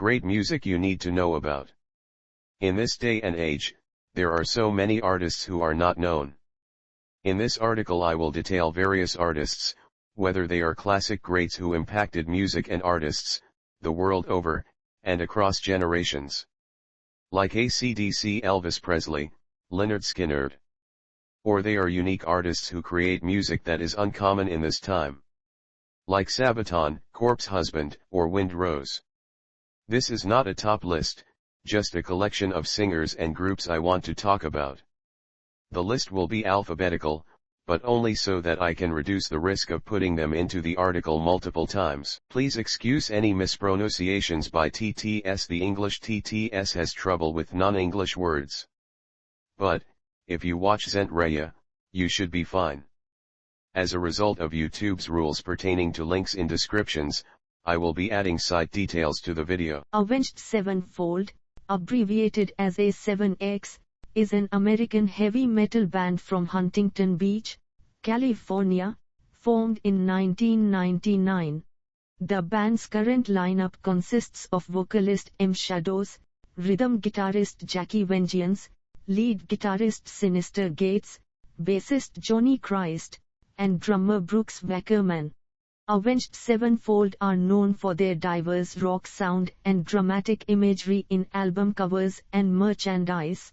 Great music you need to know about. In this day and age, there are so many artists who are not known. In this article I will detail various artists, whether they are classic greats who impacted music and artists, the world over, and across generations. Like AC/DC Elvis Presley, Lynyrd Skynyrd. Or they are unique artists who create music that is uncommon in this time. Like Sabaton, Corpse Husband, or Wind Rose. This is not a top list, just a collection of singers and groups I want to talk about. The list will be alphabetical, but only so that I can reduce the risk of putting them into the article multiple times. Please excuse any mispronunciations by TTS. The English TTS has trouble with non-English words. But, if you watch Zentreya, you should be fine. As a result of YouTube's rules pertaining to links in descriptions, I will be adding site details to the video. Avenged Sevenfold, abbreviated as A7X, is an American heavy metal band from Huntington Beach, California, formed in 1999. The band's current lineup consists of vocalist M. Shadows, rhythm guitarist Zacky Vengeance, lead guitarist Synyster Gates, bassist Johnny Christ, and drummer Brooks Wackerman. Avenged Sevenfold are known for their diverse rock sound and dramatic imagery in album covers and merchandise.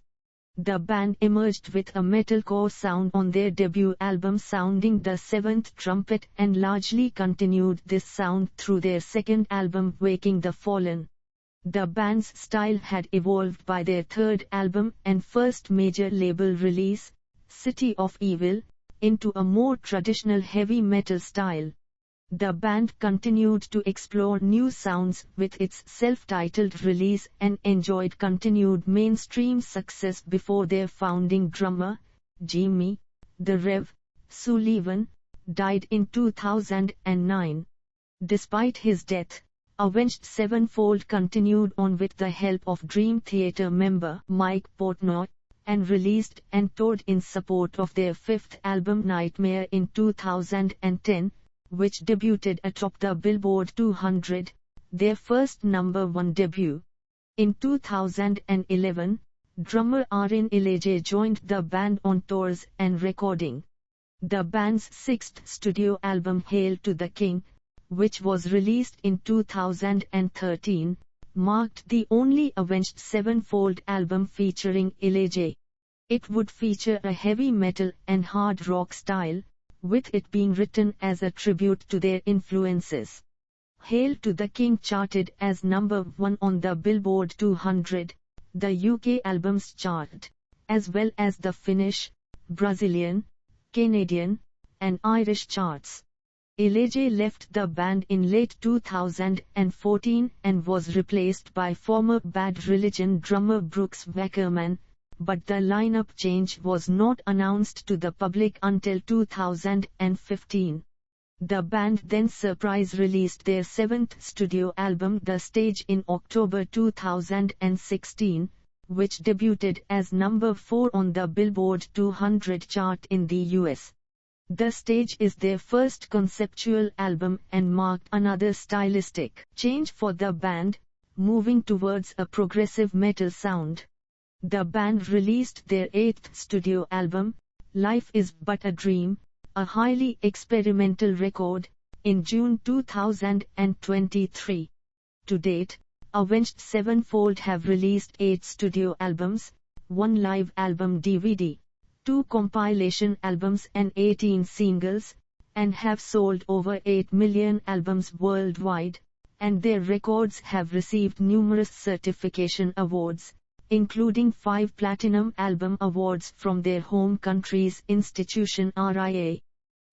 The band emerged with a metalcore sound on their debut album sounding the Seventh Trumpet and largely continued this sound through their second album Waking the Fallen. The band's style had evolved by their third album and first major label release, City of Evil, into a more traditional heavy metal style. The band continued to explore new sounds with its self-titled release and enjoyed continued mainstream success before their founding drummer, Jimmy, the Rev. Sullivan, died in 2009. Despite his death, Avenged Sevenfold continued on with the help of Dream Theater member Mike Portnoy, and released and toured in support of their fifth album Nightmare in 2010, which debuted atop the Billboard 200, their first #1 debut. In 2011, drummer Aaron Elijah joined the band on tours and recording. The band's sixth studio album Hail to the King, which was released in 2013, marked the only Avenged Sevenfold album featuring Elijah. It would feature a heavy metal and hard rock style, with it being written as a tribute to their influences. Hail to the King charted as #1 on the Billboard 200, the UK albums chart, as well as the Finnish, Brazilian, Canadian, and Irish charts. Elijah left the band in late 2014 and was replaced by former Bad Religion drummer Brooks Wackerman, but the lineup change was not announced to the public until 2015. The band then surprise released their seventh studio album The Stage in October 2016, which debuted as #4 on the Billboard 200 chart in the US. The Stage is their first conceptual album and marked another stylistic change for the band, moving towards a progressive metal sound. The band released their eighth studio album, Life is But a Dream, a highly experimental record, in June 2023. To date, Avenged Sevenfold have released 8 studio albums, 1 live album DVD, 2 compilation albums and 18 singles, and have sold over 8 million albums worldwide, and their records have received numerous certification awards, including 5 Platinum Album Awards from their home country's institution RIA.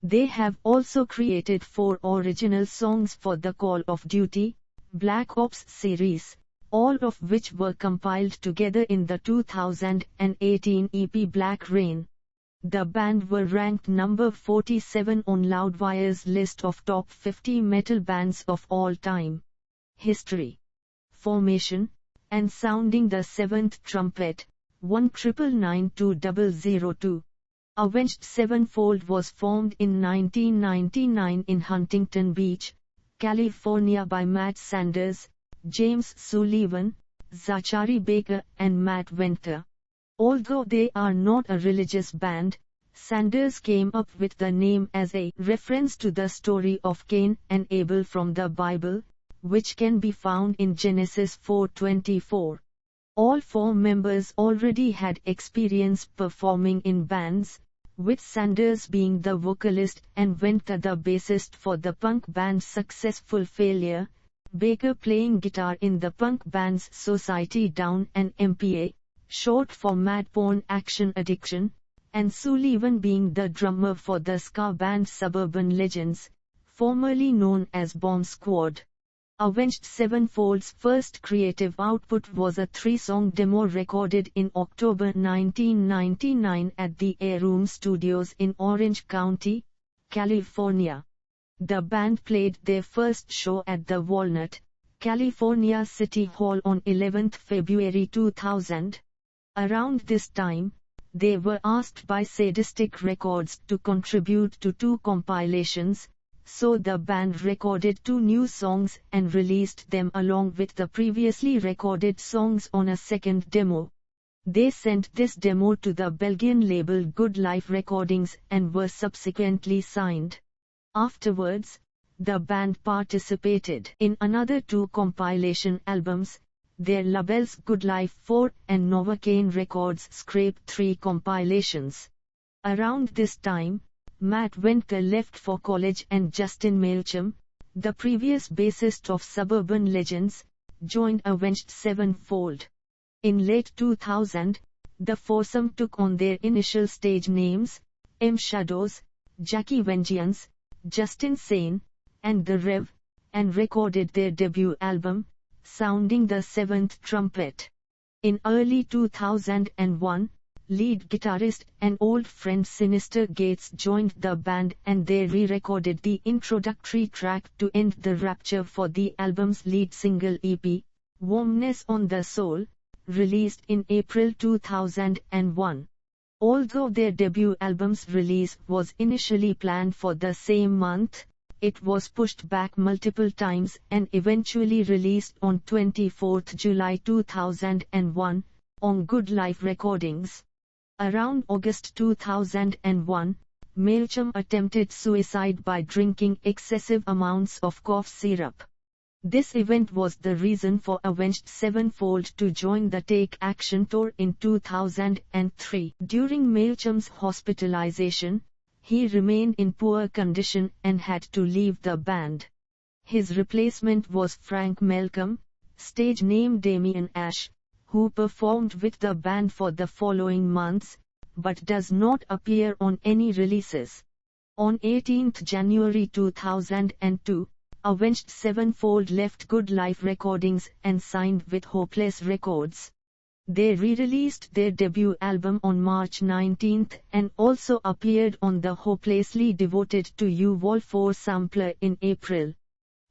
They have also created 4 original songs for the Call of Duty, Black Ops series, all of which were compiled together in the 2018 EP Black Rain. The band were ranked number 47 on Loudwire's list of top 50 metal bands of all time. History, formation, and sounding the Seventh Trumpet, 1999202. Avenged Sevenfold was formed in 1999 in Huntington Beach, California by Matt Sanders, James Sullivan, Zachary Baker and Matt Winter. Although they are not a religious band, Sanders came up with the name as a reference to the story of Cain and Abel from the Bible, which can be found in Genesis 4:24. All four members already had experience performing in bands, with Sanders being the vocalist and Winter the bassist for the punk band Successful Failure, Baker playing guitar in the punk bands Society Down and MPA, short for Mad Porn Action Addiction, and Sullivan being the drummer for the ska band Suburban Legends, formerly known as Bomb Squad. Avenged Sevenfold's first creative output was a 3-song demo recorded in October 1999 at the Air Room Studios in Orange County, California. The band played their first show at the Walnut, California City Hall on 11 February 2000. Around this time, they were asked by Sadistic Records to contribute to 2 compilations, so the band recorded 2 new songs and released them along with the previously recorded songs on a second demo. They sent this demo to the Belgian label Good Life Recordings and were subsequently signed. Afterwards, the band participated in another 2 compilation albums. Their labels Good Life 4 and Novocaine Records scraped 3 compilations. Around this time, Matt Winter left for college and Justin Malcolm, the previous bassist of Suburban Legends, joined Avenged Sevenfold. In late 2000, the foursome took on their initial stage names, M Shadows, Zacky Vengeance, Justin Sane, and The Rev, and recorded their debut album, Sounding the Seventh Trumpet. In early 2001, lead guitarist and old friend Synyster Gates joined the band and they re-recorded the introductory track to end the Rapture for the album's lead single EP, Warmness on the Soul, released in April 2001. Although their debut album's release was initially planned for the same month, it was pushed back multiple times and eventually released on 24 July 2001, on Good Life Recordings. Around August 2001, Malcolm attempted suicide by drinking excessive amounts of cough syrup. This event was the reason for Avenged Sevenfold to join the Take Action Tour in 2003. During Malcolm's hospitalization, he remained in poor condition and had to leave the band. His replacement was Frank Malcolm, stage name Damien Ash, who performed with the band for the following months, but does not appear on any releases. On 18 January 2002, Avenged Sevenfold left Good Life Recordings and signed with Hopeless Records. They re-released their debut album on March 19 and also appeared on the Hopelessly Devoted to You Vol 4 sampler in April.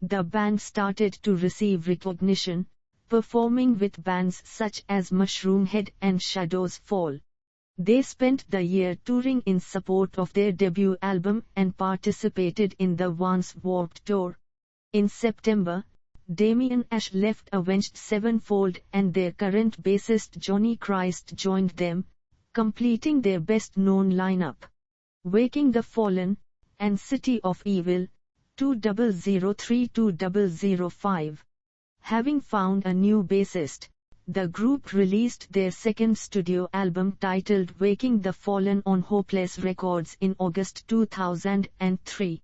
The band started to receive recognition, performing with bands such as Mushroomhead and Shadows Fall. They spent the year touring in support of their debut album and participated in the Once Warped Tour. In September, Damien Ash left Avenged Sevenfold and their current bassist Johnny Christ joined them, completing their best-known lineup. Waking the Fallen, and City of Evil, 2003-2005. Having found a new bassist, the group released their second studio album titled Waking the Fallen on Hopeless Records in August 2003.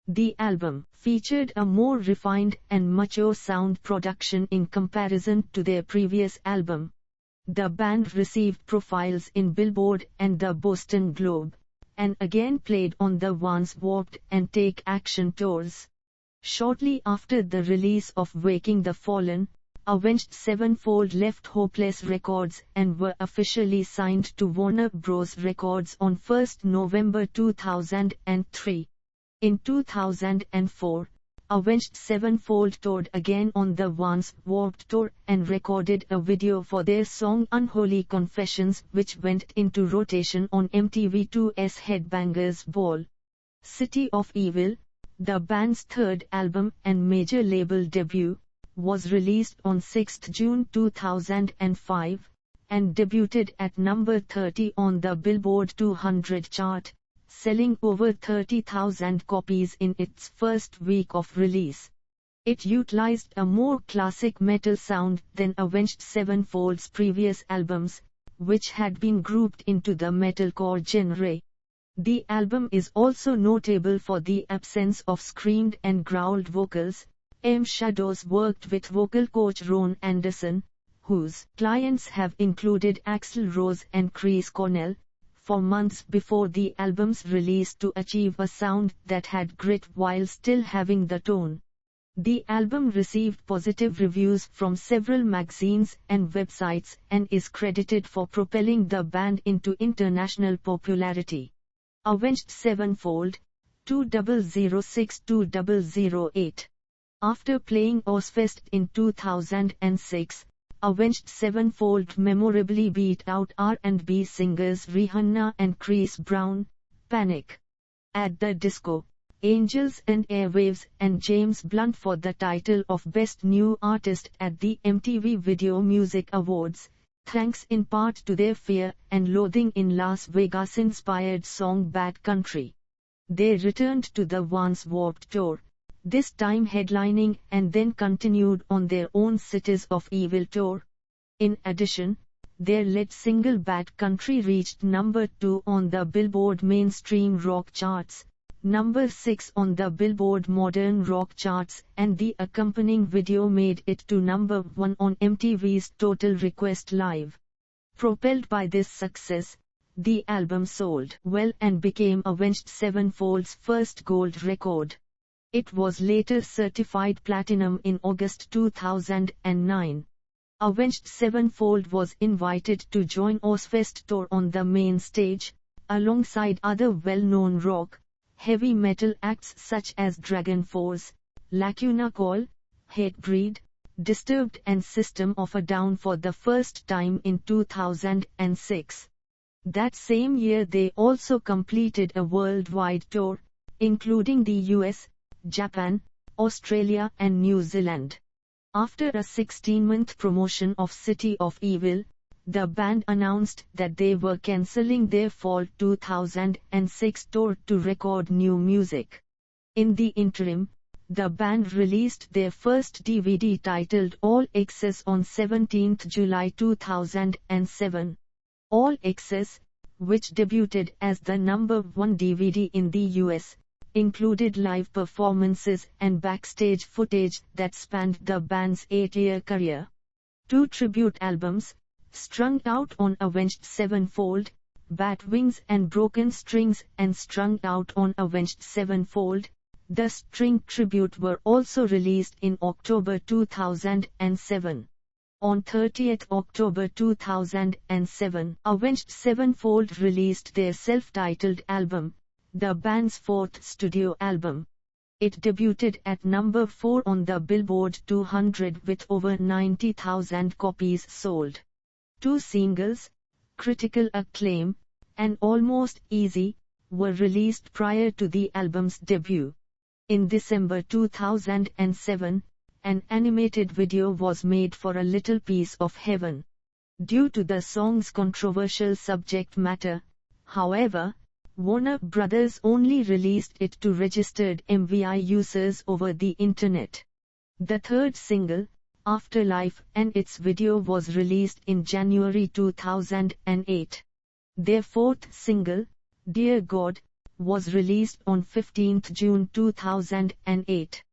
The album featured a more refined and mature sound production in comparison to their previous album. The band received profiles in Billboard and the Boston Globe, and again played on the Once Warped and Take Action tours. Shortly after the release of Waking the Fallen, Avenged Sevenfold left Hopeless Records and were officially signed to Warner Bros. Records on 1 November 2003. In 2004, Avenged Sevenfold toured again on the Once Warped Tour and recorded a video for their song Unholy Confessions, which went into rotation on MTV2's Headbangers Ball. City of Evil, the band's third album and major label debut, was released on 6 June 2005, and debuted at number 30 on the Billboard 200 chart, selling over 30,000 copies in its first week of release. It utilized a more classic metal sound than Avenged Sevenfold's previous albums, which had been grouped into the metalcore genre. The album is also notable for the absence of screamed and growled vocals. Shadows worked with vocal coach Ron Anderson, whose clients have included Axl Rose and Chris Cornell, for months before the album's release to achieve a sound that had grit while still having the tone. The album received positive reviews from several magazines and websites and is credited for propelling the band into international popularity. Avenged Sevenfold, 2006-2008. After playing Ozfest in 2006, Avenged Sevenfold memorably beat out R&B singers Rihanna and Chris Brown, Panic! At the Disco, Angels and Airwaves and James Blunt for the title of Best New Artist at the MTV Video Music Awards, thanks in part to their Fear and Loathing in Las Vegas-inspired song Bad Country. They returned to the Once Warped Tour, this time headlining and then continued on their own Cities of Evil tour. In addition, their lead single Bad Country reached number 2 on the Billboard Mainstream Rock charts, number 6 on the Billboard Modern Rock charts, and the accompanying video made it to number 1 on MTV's Total Request Live. Propelled by this success, the album sold well and became Avenged Sevenfold's first gold record. It was later certified platinum in August 2009. Avenged Sevenfold was invited to join Ozfest tour on the main stage, alongside other well-known rock, heavy metal acts such as Dragon Force, Lacuna Coil, Hatebreed, Disturbed and System of a Down for the first time in 2006. That same year they also completed a worldwide tour, including the US, Japan, Australia and New Zealand. After a 16-month promotion of City of Evil, the band announced that they were cancelling their fall 2006 tour to record new music. In the interim, the band released their first DVD titled All Access on 17 July 2007. All Access, which debuted as the number 1 DVD in the US, included live performances and backstage footage that spanned the band's 8-year career. 2 tribute albums, Strung Out on Avenged Sevenfold, Bat Wings and Broken Strings, and Strung Out on Avenged Sevenfold, the string tribute, were also released in October 2007. On 30th October 2007, Avenged Sevenfold released their self-titled album, the band's 4th studio album. It debuted at number 4 on the Billboard 200 with over 90,000 copies sold. 2 singles, Critical Acclaim, and Almost Easy, were released prior to the album's debut. In December 2007, an animated video was made for A Little Piece of Heaven. Due to the song's controversial subject matter, however, Warner Brothers only released it to registered MVI users over the internet. The 3rd single, Afterlife, and its video was released in January 2008. Their 4th single, Dear God, was released on 15 June 2008.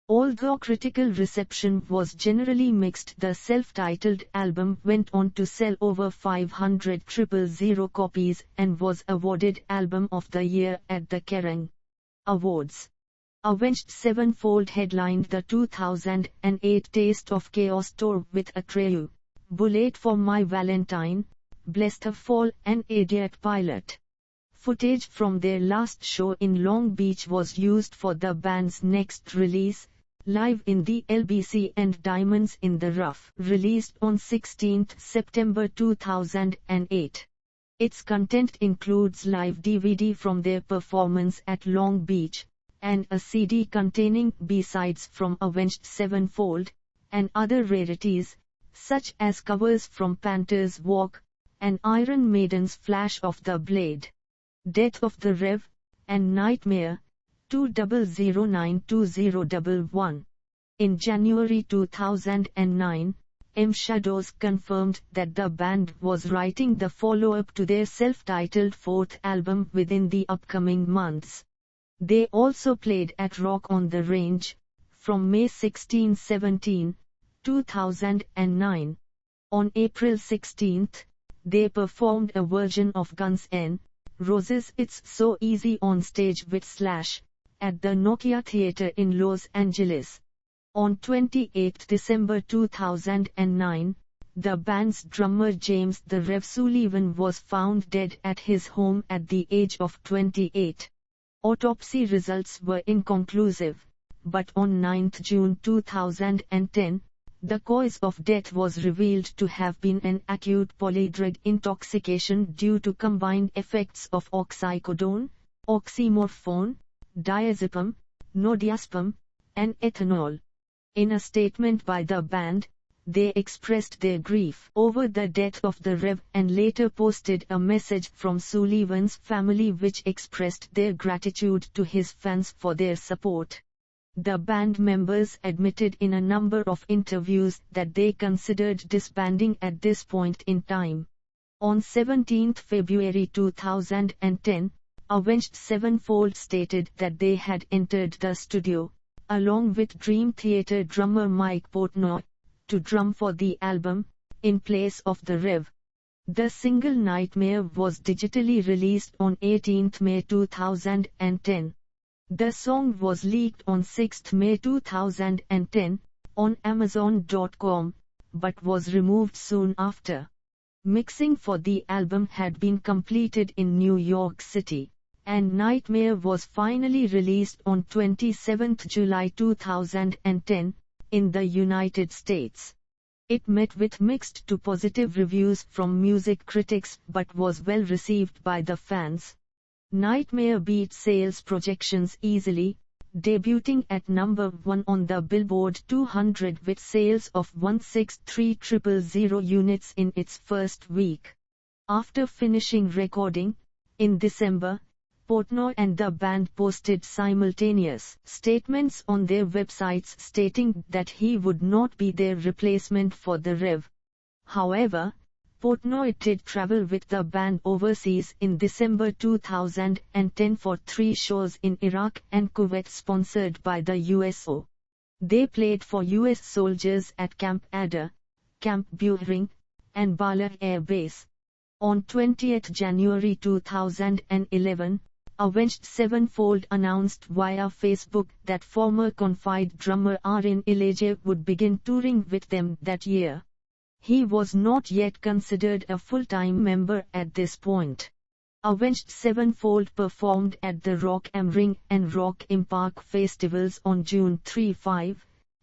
Although critical reception was generally mixed, the self-titled album went on to sell over 500,000 copies and was awarded Album of the Year at the Kerrang! Awards. Avenged Sevenfold headlined the 2008 Taste of Chaos tour with Atreyu, Bullet for My Valentine, Bless the Fall and Idiot Pilot. Footage from their last show in Long Beach was used for the band's next release, Live in the LBC and Diamonds in the Rough, released on 16 September 2008. Its content includes live DVD from their performance at Long Beach, and a CD containing B-sides from Avenged Sevenfold, and other rarities, such as covers from Panther's Walk, and Iron Maiden's Flash of the Blade, Death of the Rev, and Nightmare, 20092011. In January 2009, Englishtts confirmed that the band was writing the follow-up to their self-titled fourth album within the upcoming months. They also played at Rock on the Range, from May 16-17, 2009. On April 16, they performed a version of Guns N' Roses' It's So Easy on stage with Slash, at the Nokia Theatre in Los Angeles. On 28 December 2009, the band's drummer James "The Rev" Sullivan was found dead at his home at the age of 28. Autopsy results were inconclusive, but on 9 June 2010, the cause of death was revealed to have been an acute polydrug intoxication due to combined effects of oxycodone, oxymorphone, diazepam, nodiazepam, and ethanol. In a statement by the band, they expressed their grief over the death of the Rev and later posted a message from Sullivan's family which expressed their gratitude to his fans for their support. The band members admitted in a number of interviews that they considered disbanding at this point in time. On 17 February 2010, Avenged Sevenfold stated that they had entered the studio, along with Dream Theater drummer Mike Portnoy, to drum for the album, in place of the Rev. The single Nightmare was digitally released on 18 May 2010. The song was leaked on 6 May 2010, on Amazon.com, but was removed soon after. Mixing for the album had been completed in New York City, and Nightmare was finally released on 27 July 2010, in the United States. It met with mixed to positive reviews from music critics but was well received by the fans. Nightmare beat sales projections easily, debuting at number 1 on the Billboard 200 with sales of 163,000 units in its first week. After finishing recording, in December, Portnoy and the band posted simultaneous statements on their websites stating that he would not be their replacement for the Rev. However, Portnoy did travel with the band overseas in December 2010 for 3 shows in Iraq and Kuwait sponsored by the USO. They played for US soldiers at Camp Ada, Camp Buehring, and Bala Air Base. On 20 January 2011, Avenged Sevenfold announced via Facebook that former Confide drummer Aaron Elijah would begin touring with them that year. He was not yet considered a full-time member at this point. Avenged Sevenfold performed at the Rock am Ring and Rock im Park festivals on June 3-5,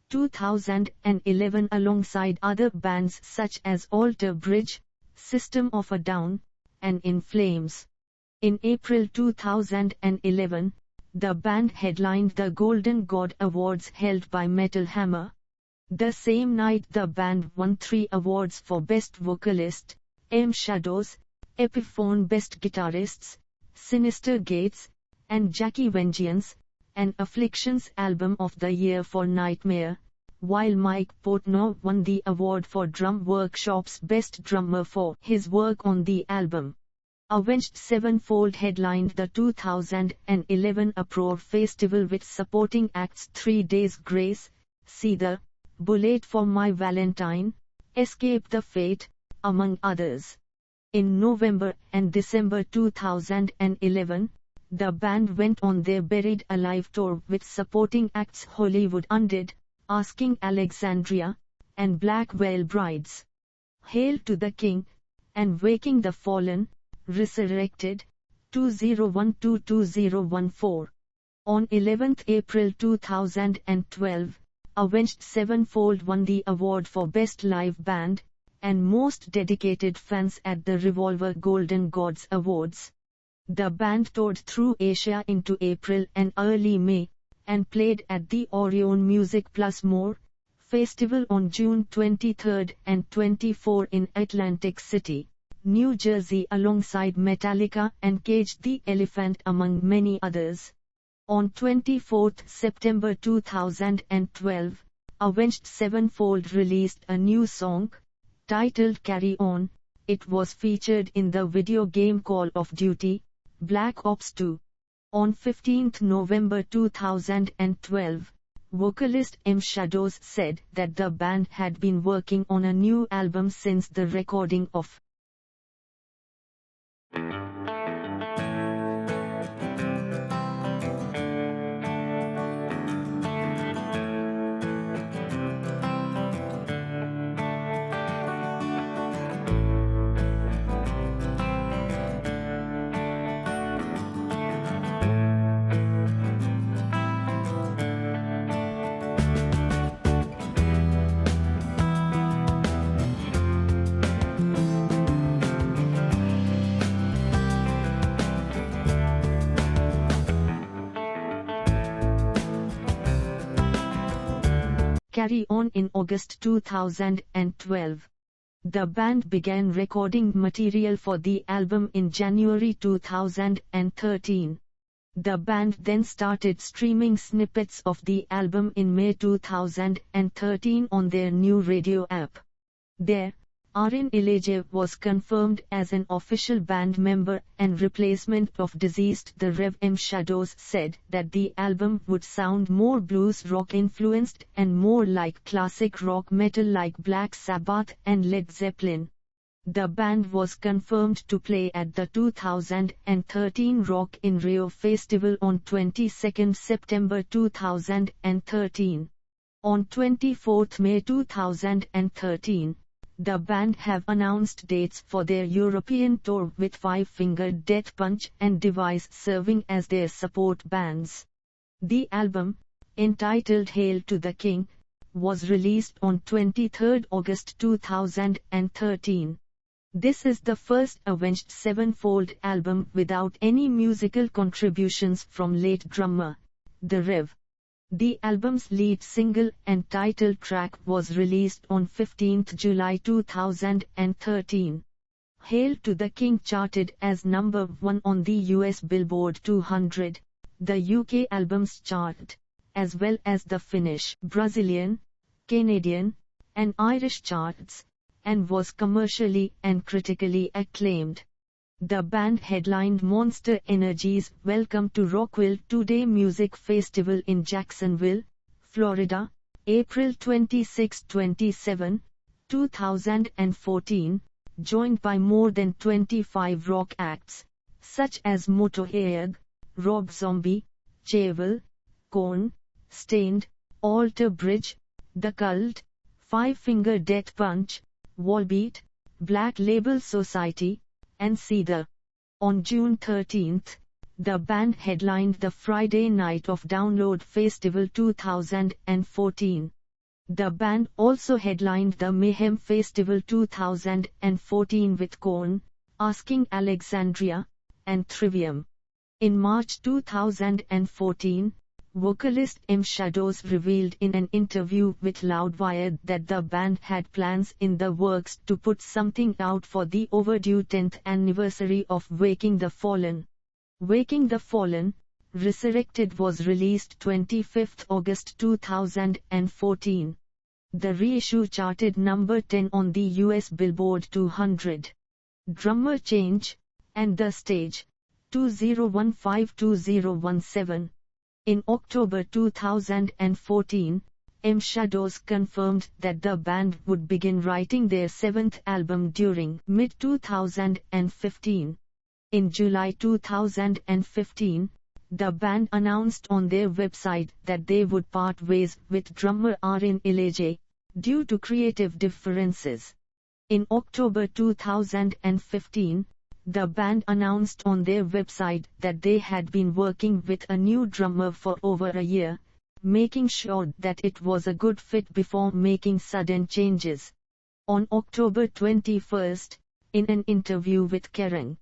2011 alongside other bands such as Alter Bridge, System of a Down, and In Flames. In April 2011, the band headlined the Golden God Awards held by Metal Hammer. The same night the band won 3 awards for Best Vocalist, Englishtts, Epiphone Best Guitarists, Synyster Gates, and Zacky Vengeance, and Affliction's Album of the Year for Nightmare, while Mike Portnoy won the award for Drum Workshop's Best Drummer for his work on the album. Avenged Sevenfold headlined the 2011 Uproar Festival with supporting acts 3 Days Grace, See the Bullet for My Valentine, Escape the Fate, among others. In November and December 2011, the band went on their Buried Alive tour with supporting acts Hollywood Undead, Asking Alexandria, and Black Veil Brides. Hail to the King, and Waking the Fallen, Resurrected, 2012-2014. On 11 April 2012, Avenged Sevenfold won the award for Best Live Band, and Most Dedicated Fans at the Revolver Golden Gods Awards. The band toured through Asia into April and early May, and played at the Orion Music Plus More Festival on June 23 and 24 in Atlantic City, New Jersey alongside Metallica and Cage the Elephant among many others. On 24 September 2012, Avenged Sevenfold released a new song, titled Carry On. It was featured in the video game Call of Duty, Black Ops 2. On 15 November 2012, vocalist M. Shadows said that the band had been working on a new album since the recording of Carry On in August 2012. The band began recording material for the album in January 2013. The band then started streaming snippets of the album in May 2013 on their new radio app. There, Arin Ilage was confirmed as an official band member and replacement of deceased the Rev. M. Shadows said that the album would sound more blues rock influenced and more like classic rock metal like Black Sabbath and Led Zeppelin. The band was confirmed to play at the 2013 Rock in Rio Festival on 22 September 2013. On 24 May 2013, the band have announced dates for their European tour with Five Finger Death Punch and Device serving as their support bands. The album, entitled Hail to the King, was released on 23 August 2013. This is the first Avenged Sevenfold album without any musical contributions from late drummer, the Rev. The album's lead single and title track was released on 15 July 2013. Hail to the King charted as number 1 on the US Billboard 200, the UK albums chart, as well as the Finnish, Brazilian, Canadian, and Irish charts, and was commercially and critically acclaimed. The band headlined Monster Energy's Welcome to Rockville 2-Day Music Festival in Jacksonville, Florida, April 26-27, 2014, joined by more than 25 rock acts, such as Motorhead, Rob Zombie, Chevelle, Korn, Stained, Alter Bridge, The Cult, Five Finger Death Punch, Volbeat, Black Label Society, and Seether. On June 13, the band headlined the Friday Night of Download Festival 2014. The band also headlined the Mayhem Festival 2014 with Korn, Asking Alexandria, and Trivium. In March 2014, vocalist M. Shadows revealed in an interview with Loudwire that the band had plans in the works to put something out for the overdue 10th anniversary of Waking the Fallen. Waking the Fallen, Resurrected was released 25 August 2014. The reissue charted number 10 on the US Billboard 200. Drummer Change, and The Stage, 2015-2017. In October 2014, M. Shadows confirmed that the band would begin writing their 7th album during mid-2015. In July 2015, the band announced on their website that they would part ways with drummer Arin Ilage, due to creative differences. In October 2015, the band announced on their website that they had been working with a new drummer for over a year, making sure that it was a good fit before making sudden changes. On October 21, in an interview with Kerrang!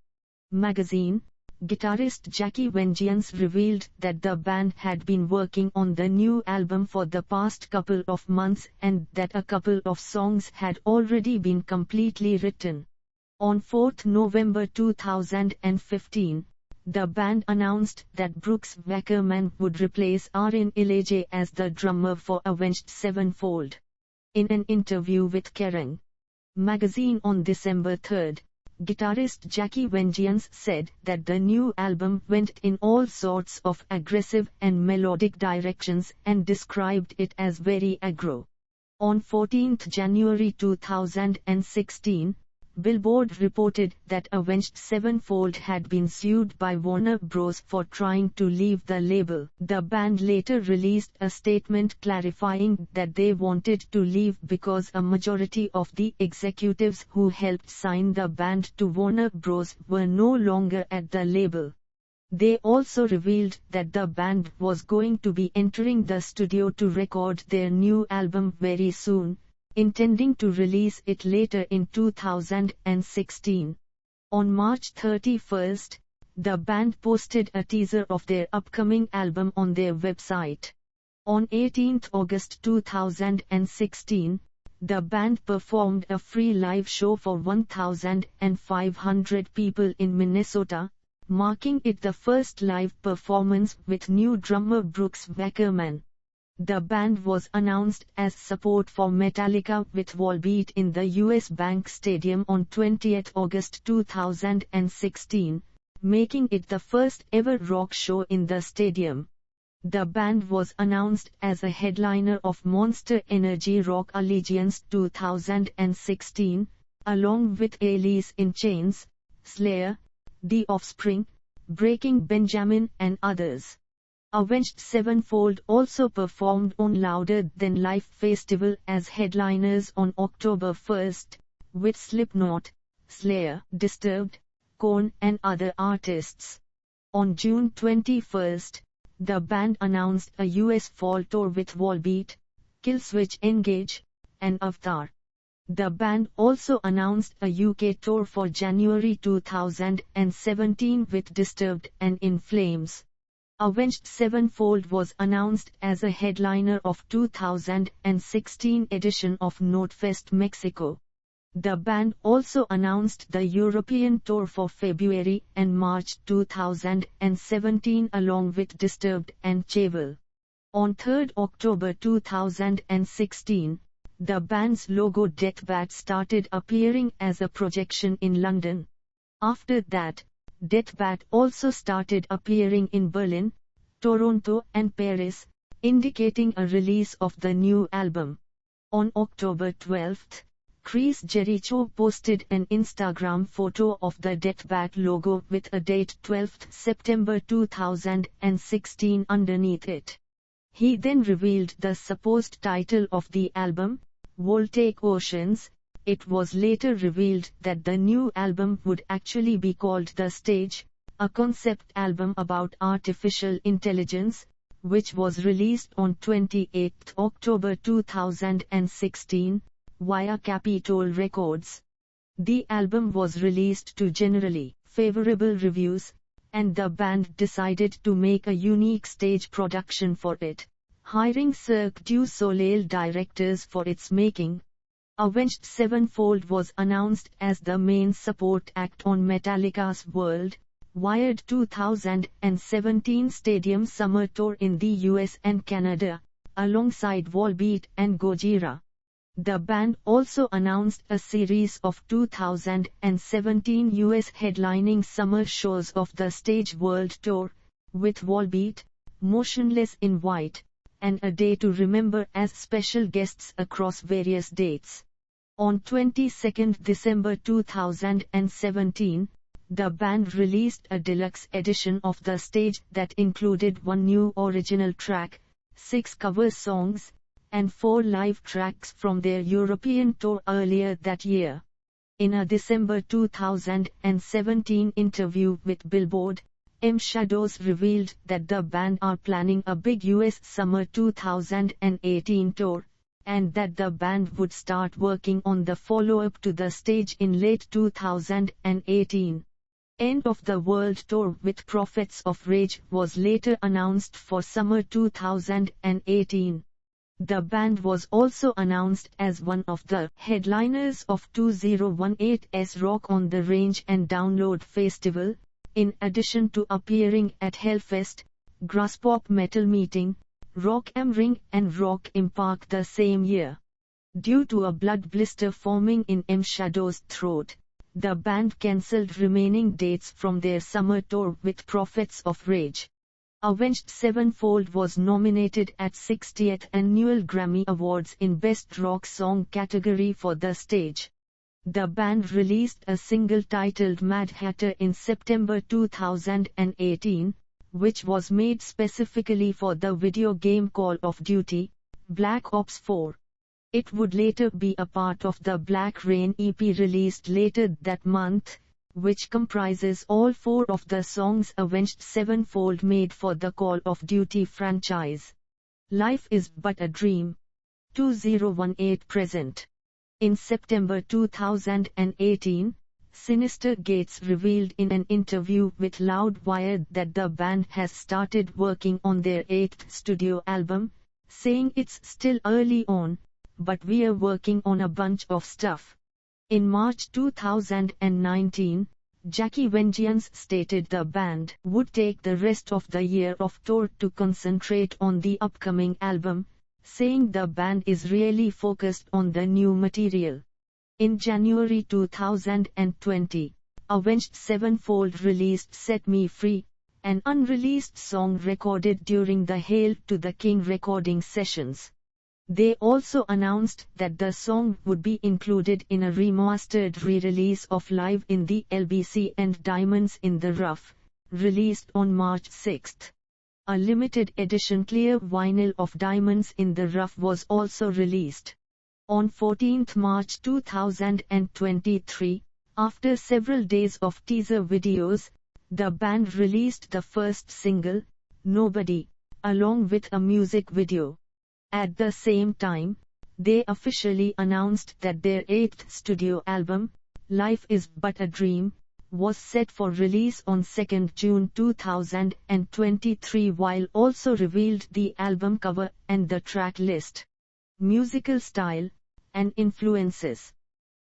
Magazine, guitarist Zacky Vengeance revealed that the band had been working on the new album for the past couple of months and that a couple of songs had already been completely written. On 4 November 2015, the band announced that Brooks Wackerman would replace Aaron Elijah as the drummer for Avenged Sevenfold. In an interview with Kerrang! Magazine on December 3, guitarist Zacky Vengeance said that the new album went in all sorts of aggressive and melodic directions and described it as very aggro. On 14 January 2016, Billboard reported that Avenged Sevenfold had been sued by Warner Bros. For trying to leave the label. The band later released a statement clarifying that they wanted to leave because a majority of the executives who helped sign the band to Warner Bros. Were no longer at the label. They also revealed that the band was going to be entering the studio to record their new album very soon, intending to release it later in 2016. On March 31, the band posted a teaser of their upcoming album on their website. On 18 August 2016, the band performed a free live show for 1,500 people in Minnesota, marking it the first live performance with new drummer Brooks Wackerman. The band was announced as support for Metallica with Volbeat in the US Bank Stadium on 20 August 2016, making it the first ever rock show in the stadium. The band was announced as a headliner of Monster Energy Rock Allegiance 2016, along with Alice in Chains, Slayer, The Offspring, Breaking Benjamin and others. Avenged Sevenfold also performed on Louder Than Life Festival as headliners on October 1, with Slipknot, Slayer, Disturbed, Korn and other artists. On June 21, the band announced a US fall tour with Volbeat, Killswitch Engage, and Avatar. The band also announced a UK tour for January 2017 with Disturbed and In Flames. Avenged Sevenfold was announced as a headliner of 2016 edition of Notefest Mexico. The band also announced the European tour for February and March 2017 along with Disturbed and Chevelle. On 3 October 2016, the band's logo Deathbat started appearing as a projection in London. After that, Deathbat also started appearing in Berlin, Toronto and Paris, indicating a release of the new album. On October 12, Chris Jericho posted an Instagram photo of the Deathbat logo with a date 12 September 2016 underneath it. He then revealed the supposed title of the album, Voltaic Oceans. It was later revealed that the new album would actually be called The Stage, a concept album about artificial intelligence, which was released on 28 October 2016, via Capitol Records. The album was released to generally favorable reviews, and the band decided to make a unique stage production for it, hiring Cirque du Soleil directors for its making. Avenged Sevenfold was announced as the main support act on Metallica's World-Wide 2017 Stadium Summer Tour in the US and Canada, alongside Volbeat and Gojira. The band also announced a series of 2017 US headlining summer shows of the Stage World Tour, with Volbeat, Motionless in White, and A Day to Remember as special guests across various dates. On 22 December 2017, the band released a deluxe edition of The Stage that included one new original track, 6 cover songs, and 4 live tracks from their European tour earlier that year. In a December 2017 interview with Billboard, M Shadows revealed that the band are planning a big US summer 2018 tour, and that the band would start working on the follow-up to The Stage in late 2018. End of the world tour with Prophets of Rage was later announced for summer 2018. The band was also announced as one of the headliners of 2018's Rock on the Range and Download Festival, in addition to appearing at Hellfest, Graspop Metal Meeting, Rock am Ring and Rock im Park the same year. Due to a blood blister forming in M Shadow's throat, the band cancelled remaining dates from their summer tour with Prophets of Rage. Avenged Sevenfold was nominated at 60th Annual Grammy Awards in Best Rock Song category for the stage. The band released a single titled Mad Hatter in September 2018, which was made specifically for the video game Call of Duty, Black Ops 4. It would later be a part of the Black Rain EP released later that month, which comprises all 4 of the songs Avenged Sevenfold made for the Call of Duty franchise. Life is But a Dream. 2018 present. In September 2018, Synyster Gates revealed in an interview with Loudwire that the band has started working on their 8th studio album, saying it's still early on, but we're working on a bunch of stuff. In March 2019, Zacky Vengeance stated the band would take the rest of the year off tour to concentrate on the upcoming album, saying the band is really focused on the new material. In January 2020, Avenged Sevenfold released Set Me Free, an unreleased song recorded during the Hail to the King recording sessions. They also announced that the song would be included in a remastered re-release of Live in the LBC and Diamonds in the Rough, released on March 6. A limited edition clear vinyl of Diamonds in the Rough was also released. On 14 March 2023, after several days of teaser videos, the band released the first single, Nobody, along with a music video. At the same time, they officially announced that their 8th studio album, Life is But a Dream, was set for release on 2 June 2023 while also revealed the album cover and the track list. Musical style and influences.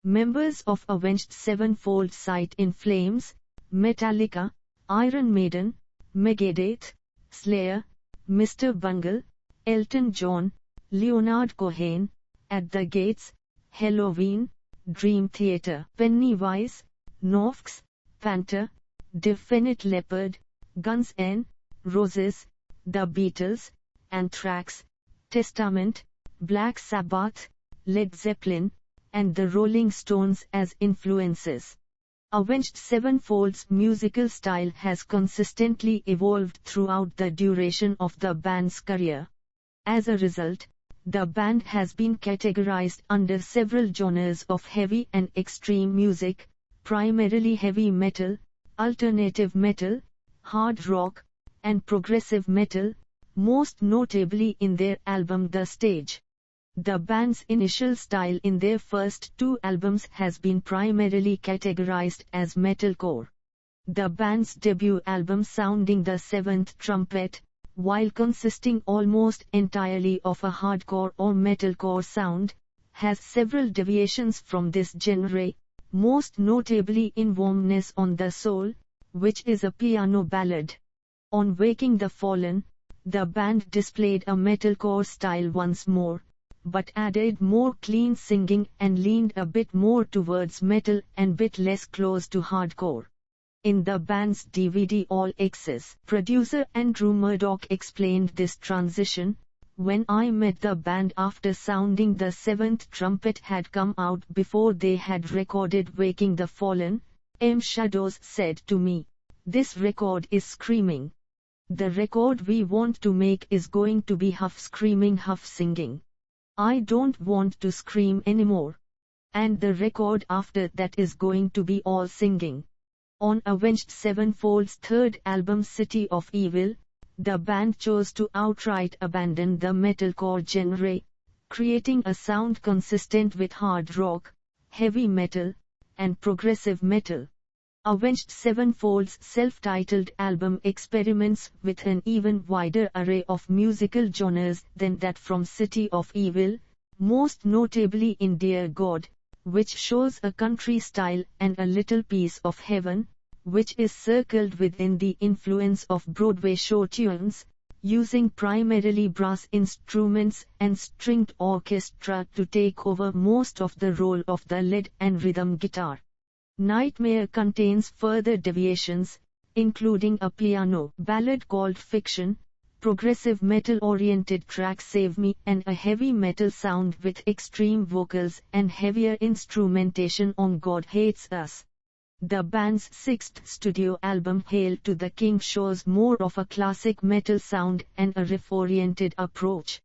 Members of Avenged Sevenfold cite In Flames, Metallica, Iron Maiden, Megadeth, Slayer, Mr. Bungle, Elton John, Leonard Cohen, At the Gates, Halloween, Dream Theater, Pennywise, Norths, Panther, Definite Leopard, Guns N' Roses, The Beatles, Anthrax, Testament, Black Sabbath, Led Zeppelin, and the Rolling Stones as influences. Avenged Sevenfold's musical style has consistently evolved throughout the duration of the band's career. As a result, the band has been categorized under several genres of heavy and extreme music, primarily heavy metal, alternative metal, hard rock, and progressive metal, most notably in their album The Stage. The band's initial style in their first 2 albums has been primarily categorized as metalcore. The band's debut album Sounding the Seventh Trumpet, while consisting almost entirely of a hardcore or metalcore sound, has several deviations from this genre, most notably in Warmness on the Soul, which is a piano ballad. On Waking the Fallen, the band displayed a metalcore style once more, but added more clean singing and leaned a bit more towards metal and bit less close to hardcore. In the band's DVD All Access, producer Andrew Murdoch explained this transition, "When I met the band after Sounding the Seventh Trumpet had come out before they had recorded Waking the Fallen, M. Shadows said to me, 'This record is screaming. The record we want to make is going to be half screaming half singing. I don't want to scream anymore. And the record after that is going to be all singing.'" On Avenged Sevenfold's 3rd album City of Evil, the band chose to outright abandon the metalcore genre, creating a sound consistent with hard rock, heavy metal, and progressive metal. Avenged Sevenfold's self-titled album experiments with an even wider array of musical genres than that from City of Evil, most notably in Dear God, which shows a country style and a little piece of heaven, which is circled within the influence of Broadway show tunes, using primarily brass instruments and stringed orchestra to take over most of the role of the lead and rhythm guitar. Nightmare contains further deviations, including a piano ballad called Fiction, progressive metal-oriented track Save Me, and a heavy metal sound with extreme vocals and heavier instrumentation on God Hates Us. The band's sixth studio album Hail to the King shows more of a classic metal sound and a riff-oriented approach.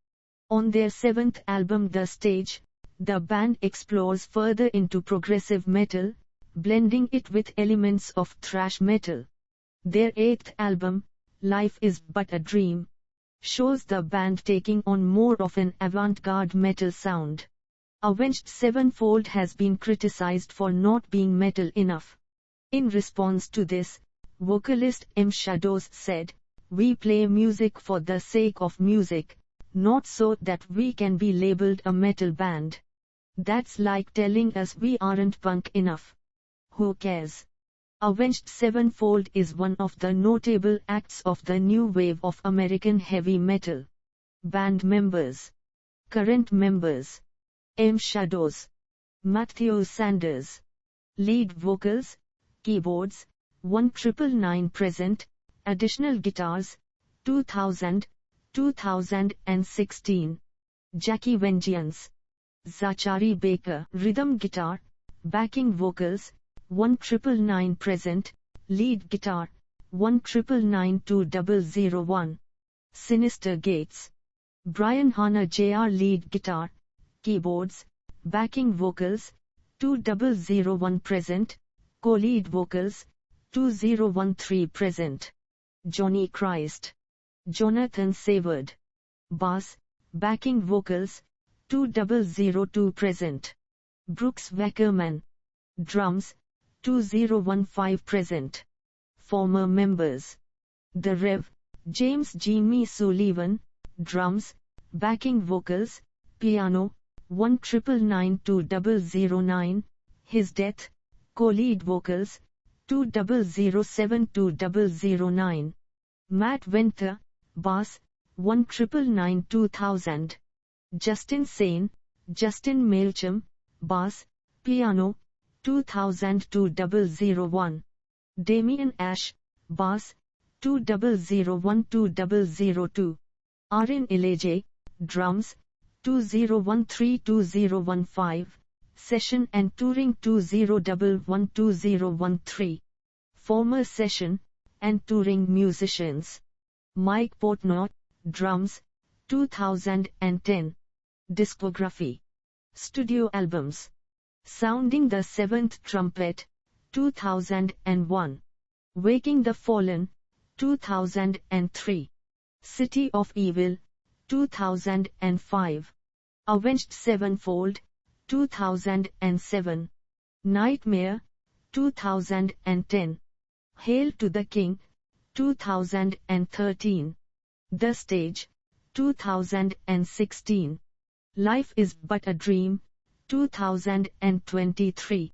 On their seventh album The Stage, the band explores further into progressive metal, blending it with elements of thrash metal. Their eighth album, Life Is But a Dream, shows the band taking on more of an avant-garde metal sound. Avenged Sevenfold has been criticized for not being metal enough. In response to this, vocalist M. Shadows said, "We play music for the sake of music, not so that we can be labeled a metal band. That's like telling us we aren't punk enough. Who cares?" Avenged Sevenfold is one of the notable acts of the new wave of American heavy metal. Band members. Current members: M. Shadows, Matthew Sanders. Lead vocals, keyboards, 1999 present, additional guitars, 2000, 2016. Zacky Vengeance. Zachary Baker, rhythm guitar, backing vocals, 1999 present, lead guitar, 1999-2001. Synyster Gates. Brian Hanna Jr. lead guitar, keyboards, backing vocals, 2001 present, co-lead vocals, 2013 present. Johnny Christ. Jonathan Savard. Bass, backing vocals, 2002 present. Brooks Wackerman. Drums, 2015 present. Former members: The Rev. James Jimmy Sullivan, drums, backing vocals, piano, 1999-2009, his death, co-lead vocals, 2007-2009. Matt Venter, bass, 1999-2000. Justin Sane, Justin Melcham, bass, piano, 2000-2001. Damian Ash, bass, 2001-2002. Aaron Elijah, drums, 2013-2015, session and touring 2011-2013. Former session and touring musicians: Mike Portnoy, drums, 2010. Discography: studio albums: Sounding the Seventh Trumpet, 2001. Waking the Fallen, 2003. City of Evil, 2005. Avenged Sevenfold, 2007. Nightmare, 2010. Hail to the King, 2013. The Stage, 2016. Life Is But a Dream, 2023.